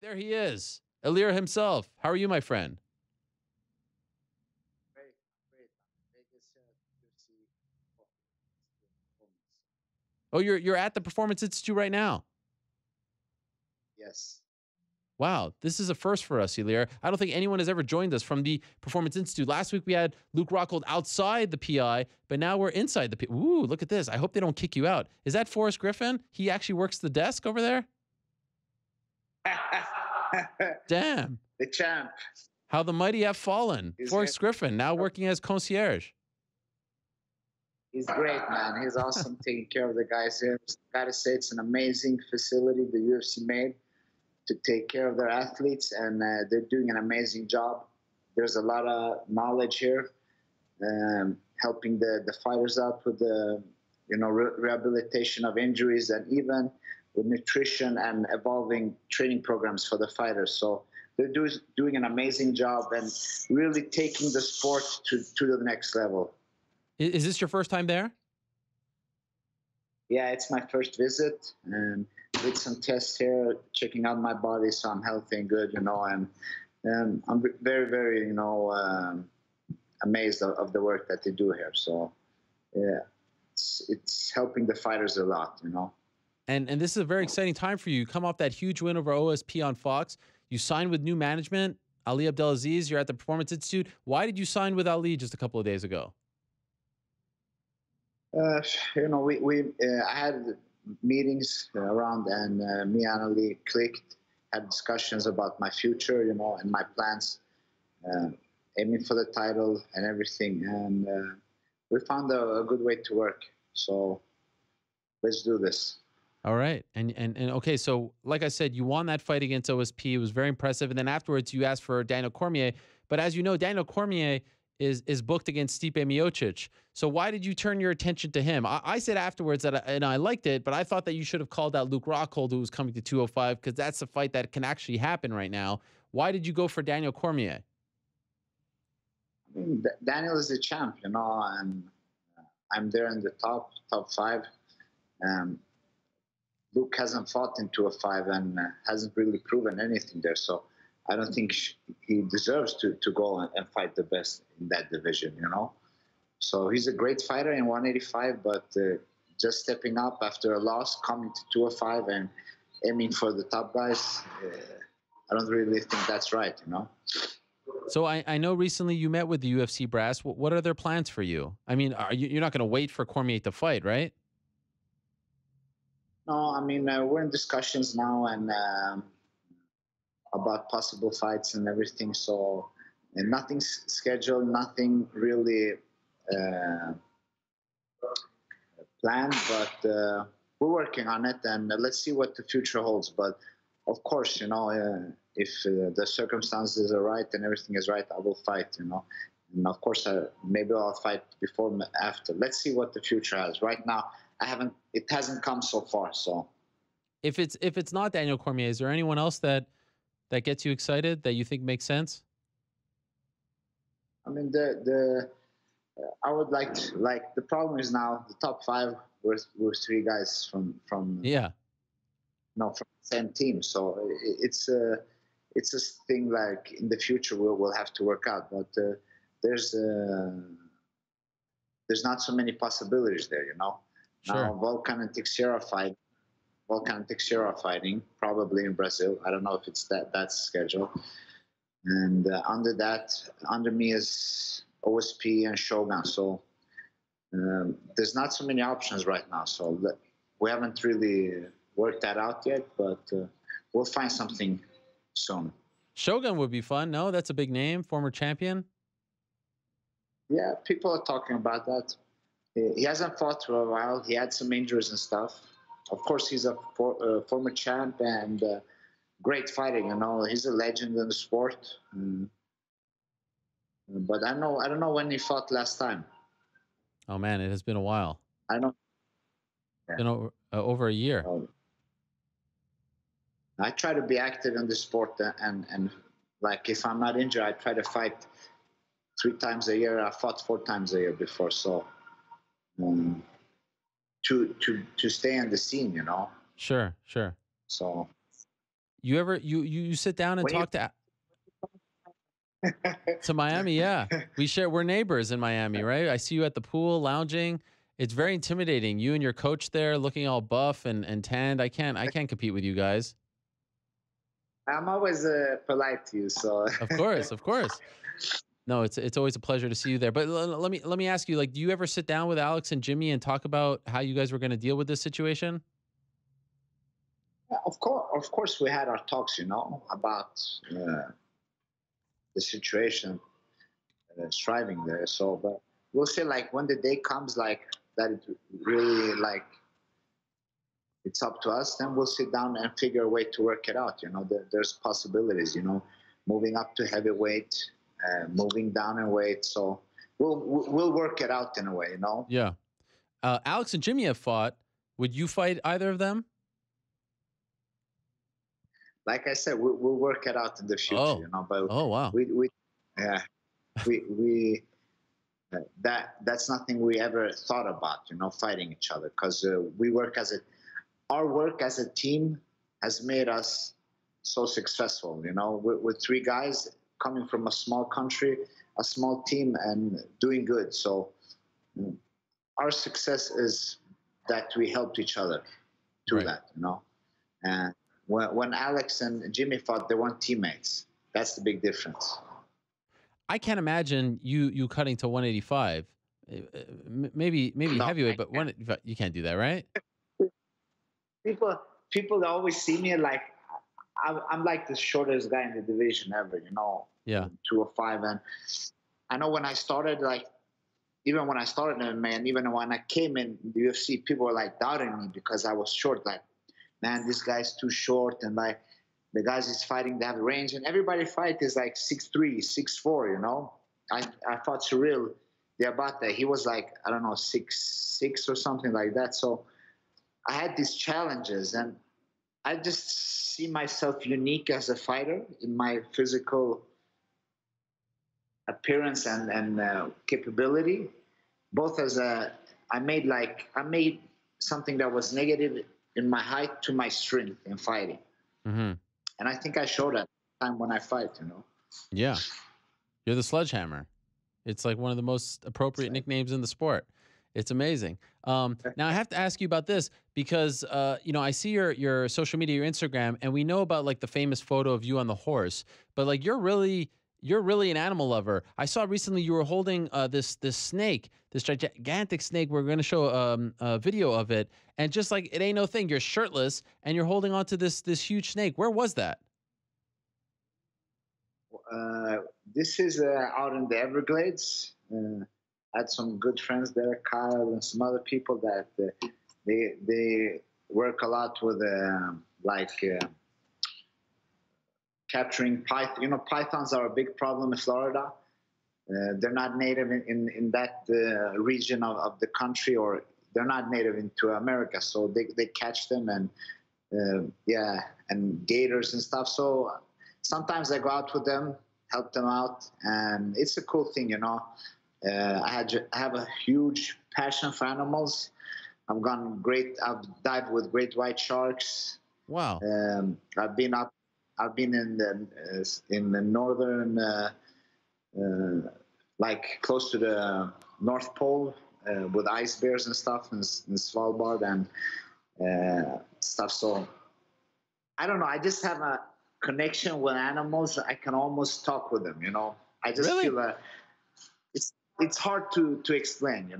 There he is, Ilir himself. How are you, my friend? Great, great. Vegas, UFC performance. Oh, you're at the Performance Institute right now. Yes. Wow, this is a first for us, Ilir. I don't think anyone has ever joined us from the Performance Institute. Last week we had Luke Rockhold outside the PI, but now we're inside the PI. Ooh, look at this. I hope they don't kick you out. Is that Forrest Griffin? He actually works the desk over there? Damn. The champ. How the mighty have fallen. Forrest Griffin now working as concierge. He's great, man. He's awesome taking care of the guys here. Gotta say, it's an amazing facility the UFC made to take care of their athletes, and they're doing an amazing job. There's a lot of knowledge here, helping the fighters out with the rehabilitation of injuries, and even with nutrition and evolving training programs for the fighters. So they're doing an amazing job and really taking the sport to the next level. Is this your first time there? Yeah, it's my first visit, and did some tests here, checking out my body, so I'm healthy and good, and I'm very, very, amazed of the work that they do here. So, yeah, it's helping the fighters a lot, And this is a very exciting time for you. You come off that huge win over OSP on Fox. You signed with new management, Ali Abdelaziz. You're at the Performance Institute. Why did you sign with Ali just a couple of days ago? I had meetings around, and me and Ali clicked, had discussions about my future, and my plans, aiming for the title and everything. And we found a good way to work. So let's do this. All right. And okay, so like I said, you won that fight against OSP. It was very impressive. And then afterwards you asked for Daniel Cormier. But as you know, Daniel Cormier is booked against Stipe Miocic. So why did you turn your attention to him? I said afterwards that I liked it, but I thought that you should have called out Luke Rockhold, who was coming to 205, because that's a fight that can actually happen right now. Why did you go for Daniel Cormier? I mean, Daniel is the champ, and I'm there in the top five. Luke hasn't fought in 205 and hasn't really proven anything there. So I don't think he deserves to go and fight the best in that division, So he's a great fighter in 185, but just stepping up after a loss, coming to 205 and aiming for the top guys, I don't really think that's right, So I know recently you met with the UFC brass. What are their plans for you? I mean, you're not going to wait for Cormier to fight, right? No, I mean, we're in discussions now and about possible fights and everything. So and nothing's scheduled, nothing really planned, but we're working on it, and let's see what the future holds. But of course, if the circumstances are right and everything is right, I will fight, And of course, maybe I'll fight before, after. Let's see what the future has. Right now, it hasn't come so far. So, if it's not Daniel Cormier, is there anyone else that gets you excited that you think makes sense? I mean, I would like the problem is now the top five were three guys from from the same team. So it's a thing like in the future we'll have to work out. But there's not so many possibilities there, Sure. Now Volkan and Teixeira fighting probably in Brazil. I don't know if it's that's scheduled. And under me is OSP and Shogun. So there's not so many options right now. So we haven't really worked that out yet, but we'll find something soon. Shogun would be fun. No, that's a big name, former champion. Yeah, people are talking about that. He hasn't fought for a while. He had some injuries and stuff. Of course, he's a former champ and great fighting. He's a legend in the sport. But I don't know when he fought last time. Oh man, it has been a while. I know. Yeah. Been over a year. I try to be active in the sport, and like if I'm not injured, I try to fight 3 times a year. I fought 4 times a year before, so to stay on the scene, Sure. So You sit down and When you talk to Miami? Yeah, we're neighbors in Miami, right? I see you at the pool lounging. It's very intimidating. You and your coach there, looking all buff and tanned. I can't compete with you guys. I'm always polite to you, so Of course, of course. No, it's always a pleasure to see you there. But let me ask you, like, do you ever sit down with Alex and Jimmy and talk about how you guys were going to deal with this situation? of course, we had our talks, about the situation striving there. So, but we'll say, like, when the day comes, like that, it really, like, it's up to us. Then we'll sit down and figure a way to work it out. There's possibilities. Moving up to heavyweight, moving down in weight. So we'll work it out in a way. Yeah. Alex and Jimmy have fought. Would you fight either of them? Like I said, we'll work it out in the future. Oh. But Oh, wow. yeah, we that's nothing we ever thought about. Fighting each other, because we work our work as a team has made us so successful. With three guys coming from a small country, a small team, and doing good. So our success is that we helped each other through Right. that. And when Alex and Jimmy fought, they weren't teammates. That's the big difference. I can't imagine you cutting to 185. Maybe No, heavyweight, I but can't. you can't do that, right? People always see me like I'm like the shortest guy in the division ever. Yeah. 205, and I know when I started, like, even when I started in MMA, and even when I came in the UFC, people were like doubting me because I was short. Like, man, this guy's too short, and like the guys he's fighting, they have range, and everybody fight is like 6'3", 6'4". I fought Cyril Diabate. He was like, I don't know, 6'6" or something like that. So I had these challenges, and I just see myself unique as a fighter in my physical appearance and capability. Both as I made something that was negative in my height to my strength in fighting, Mm-hmm. and I think I showed that time when I fight. Yeah. You're the sledgehammer. It's like one of the most appropriate So, nicknames in the sport. It's amazing. Now I have to ask you about this because I see your social media, your Instagram, and we know about like the famous photo of you on the horse. But like you're really an animal lover. I saw recently you were holding this snake, this gigantic snake. We're going to show a video of it, and just like it ain't no thing. You're shirtless and you're holding onto this huge snake. Where was that? uh, this is out in the Everglades. I had some good friends there, Kyle and some other people that they work a lot with capturing python. Pythons are a big problem in Florida. They're not native in that region of the country, or they're not native into America. So they catch them, and and gators and stuff. So sometimes I go out with them, help them out, and it's a cool thing. I have a huge passion for animals. I've dived with great white sharks. Wow. I've been in the northern, like close to the North Pole, with ice bears and stuff in Svalbard and stuff. So I don't know. I just have a connection with animals. I can almost talk with them. I just Really? feel it's hard to explain.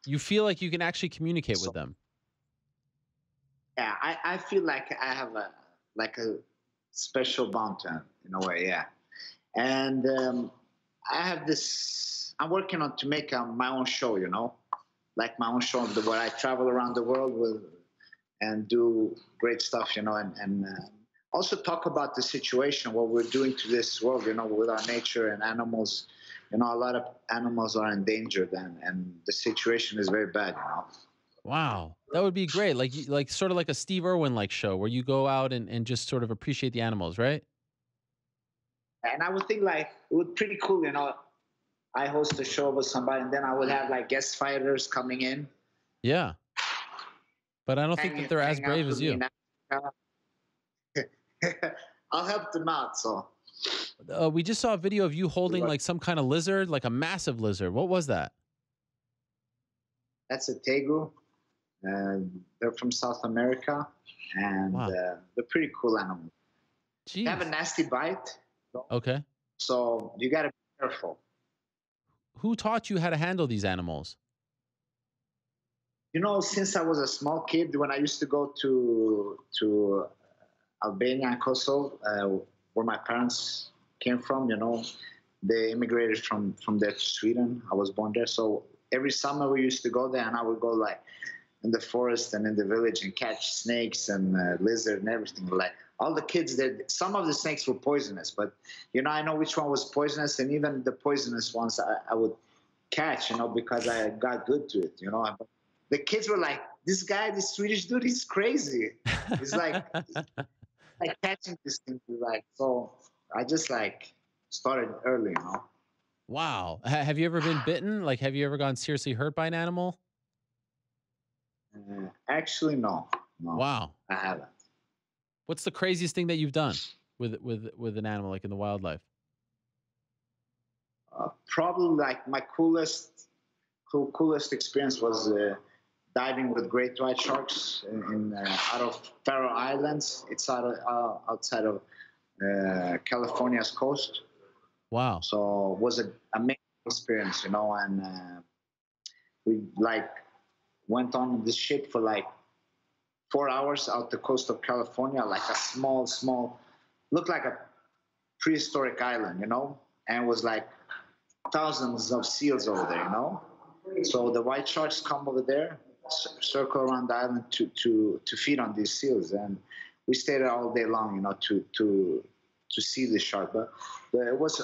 You feel like you can actually communicate with So them. yeah, I feel like I have a special bond to them in a way. Yeah, and I have this. I'm working on to make my own show. Like my own show where I travel around the world with and do great stuff. And also talk about the situation, what we're doing to this world. With our nature and animals. A lot of animals are endangered, and the situation is very bad. Wow. That would be great. Like sort of like a Steve Irwin like show where you go out and just sort of appreciate the animals, right? And I would think like it would be pretty cool. I host a show with somebody, and then I would have like guest fighters coming in, Yeah. But I don't think that they're as hang out brave with as me you. in Africa. I'll help them out. So We just saw a video of you holding like some kind of lizard, like a massive lizard. What was that? that's a tegu. They're from South America, and Wow. they're pretty cool animals. They have a Jeez. nasty bite, Okay. so you got to be careful. Who taught you how to handle these animals? You know, since I was a small kid, when I used to go to Albania and Kosovo, where my parents came from, you know, they immigrated from there to Sweden. I was born there, so every summer we used to go there, and I would go like in the forest and in the village and catch snakes and lizard and everything. Like all the kids, some of the snakes were poisonous, but you know, I know which one was poisonous, and even the poisonous ones I would catch, you know, because I got good to it, you know. The kids were like, "This guy, this Swedish dude, he's crazy. He's like catching this thing." Like, so I just like started early, you know. Wow. Have you ever been bitten? Like, have you ever gone seriously hurt by an animal? Actually, no, Wow. I haven't. What's the craziest thing that you've done with an animal, like in the wildlife? Probably like my coolest experience was diving with great white sharks in out of Faroe Islands. It's outside of California's coast. Wow. So it was an amazing experience, you know. And we like went on this ship for like 4 hours out the coast of California, like a small, looked like a prehistoric island, you know, and it was like thousands of seals over there, you know. So the white sharks come over there, circle around the island to feed on these seals, and we stayed there all day long, you know, to see the shark. But it was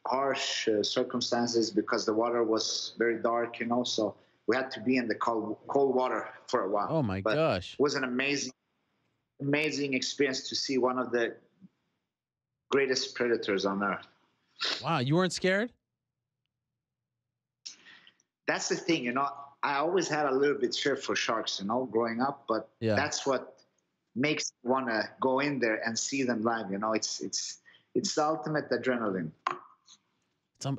harsh circumstances because the water was very dark, you know. So we had to be in the cold water for a while. Oh my but gosh. It was an amazing experience to see one of the greatest predators on earth. Wow. You weren't scared? That's the thing, you know. I always had a little bit fear for sharks, you know, growing up, but Yeah. that's what makes me want to go in there and see them live. You know, it's the ultimate adrenaline.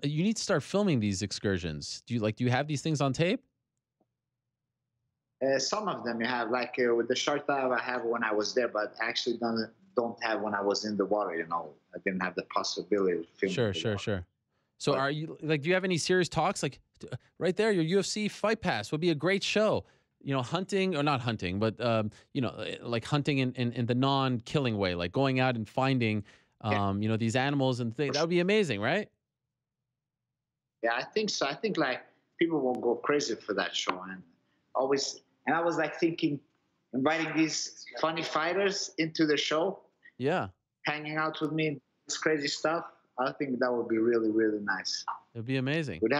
You need to start filming these excursions. Do you have these things on tape? Some of them you have, like with the shark dive, I have when I was there, but actually don't have when I was in the water. You know, I didn't have the possibility of filming. Sure. So are you like, do you have any serious talks? Like right there, your UFC fight pass would be a great show. You know, hunting or not hunting, but you know, like hunting in the non-killing way, like going out and finding, you know, these animals and things. That would be amazing, right? Yeah, I think so. I think like people will go crazy for that show, and I was like thinking, inviting these funny fighters into the show, Yeah, hanging out with me, this crazy stuff. I think that would be really, really nice. it'd be amazing. We'd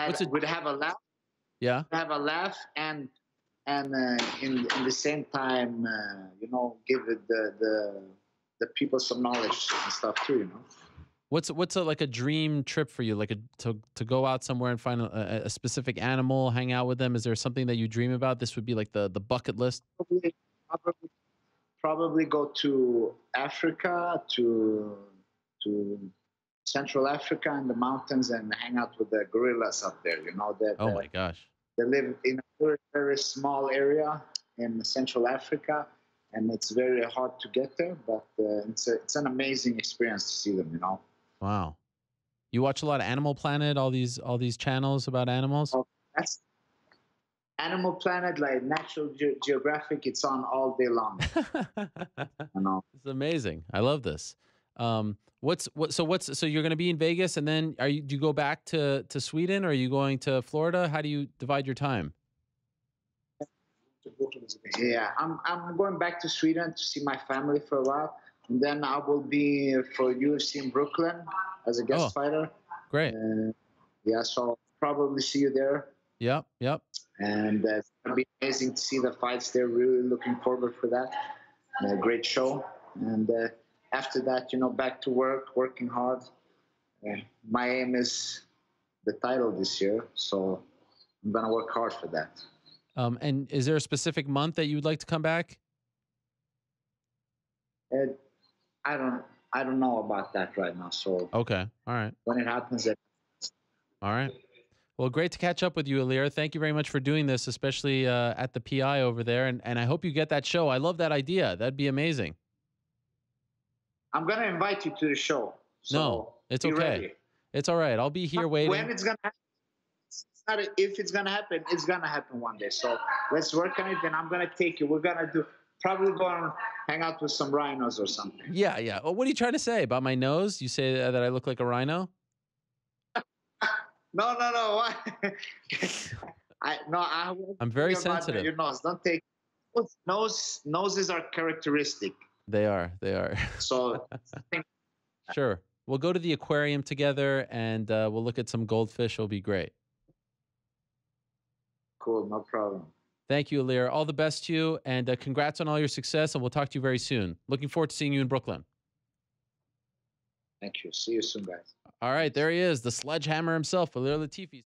have a laugh. Yeah. Have a laugh, and in the same time, you know, give it the people some knowledge and stuff too. You know. What's like a dream trip for you? Like to go out somewhere and find a specific animal, hang out with them. Is there something that you dream about? This would be like the bucket list. Probably go to Africa, to Central Africa in the mountains and hang out with the gorillas up there. You know that. Oh my gosh. They live in a very, very small area in Central Africa, and it's very hard to get there. But it's an amazing experience to see them. You know. Wow. You watch a lot of Animal Planet, all these channels about animals? Oh, that's Animal Planet, like National Geographic. It's on all day long. You know. It's amazing. I love this. So you're going to be in Vegas, and then do you go back to Sweden, or are you going to Florida? How do you divide your time? Yeah, I'm going back to Sweden to see my family for a while, and then I will be for UFC in Brooklyn as a guest fighter. Great. Yeah, so I'll probably see you there. Yep. And it's going to be amazing to see the fights there. Really looking forward for that. Great show. And after that, you know, back to work, working hard. My aim is the title this year, so I'm going to work hard for that. And is there a specific month that you would like to come back? I don't I don't know about that right now. So Okay. All right. when it happens, All right. Well, great to catch up with you, Ilir. Thank you very much for doing this, especially at the PI over there. And I hope you get that show. I love that idea. That'd be amazing. I'm gonna invite you to the show. No, So it's be okay. ready. It's all right. I'll be here waiting. When it's gonna happen, it's not if it's gonna happen, it's gonna happen one day. So let's work on it. And I'm gonna take you. We're gonna probably go and hang out with some rhinos or something. Yeah, yeah. Oh, what are you trying to say about my nose? You say that I look like a rhino? No. Why? I'm very sensitive. Your nose. Don't take noses are characteristic. They are. They are. So sure. We'll go to the aquarium together and we'll look at some goldfish. It'll be great. Cool. No problem. Thank you, Ilir. All the best to you, and congrats on all your success, and we'll talk to you very soon. Looking forward to seeing you in Brooklyn. Thank you. See you soon, guys. All right, there he is, the sledgehammer himself, Ilir Latifi.